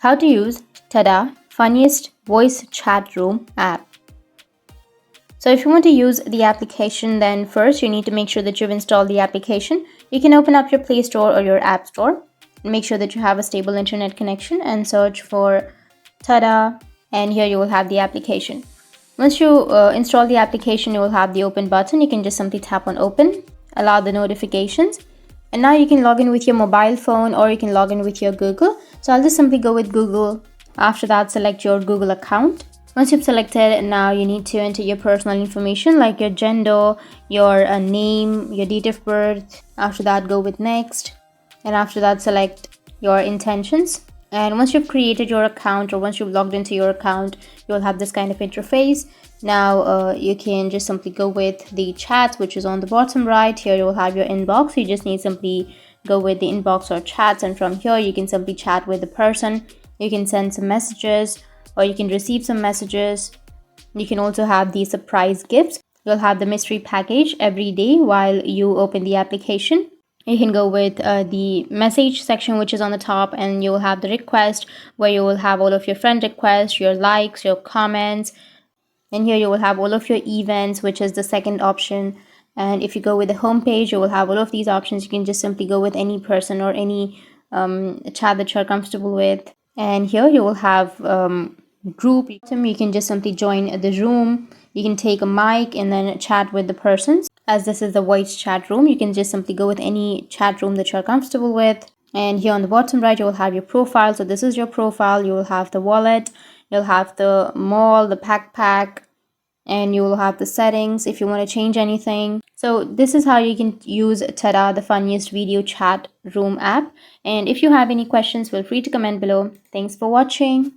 How to use Tada funniest voice chat room app. So if you want to use the application, then first you need to make sure that you've installed the application. You can open up your Play Store or your App Store. Make sure that you have a stable internet connection and search for Tada, and here you will have the application. Once you install the application, you will have the open button. You can just simply tap on open, allow the notifications, and now you can log in with your mobile phone or you can log in with your Google. So I'll just simply go with Google. After that, select your Google account. Once you've selected, now you need to enter your personal information like your gender, your name, your date of birth. After that, go with next, and after that select your intentions. And once you've created your account or once you've logged into your account, you'll have this kind of interface. Now you can just simply go with the chats, which is on the bottom right. Here you will have your inbox. You just need simply go with the inbox or chats, and from here you can simply chat with the person. You can send some messages or you can receive some messages. You can also have the surprise gifts. You'll have the mystery package every day while you open the application. You can go with the message section, which is on the top, and you'll have the request where you will have all of your friend requests, your likes, your comments, and here you will have all of your events, which is the second option. And if you go with the home page, you will have all of these options. You can just simply go with any person or any chat that you're comfortable with. And here you will have group. You can just simply join the room. You can take a mic and then chat with the persons. As this is the voice chat room, you can just simply go with any chat room that you're comfortable with. And here on the bottom right, you will have your profile. So this is your profile. You will have the wallet, you'll have the mall, the backpack, and you will have the settings if you want to change anything. So this is how you can use Tada, the funniest video chat room app. And if you have any questions, feel free to comment below. Thanks for watching.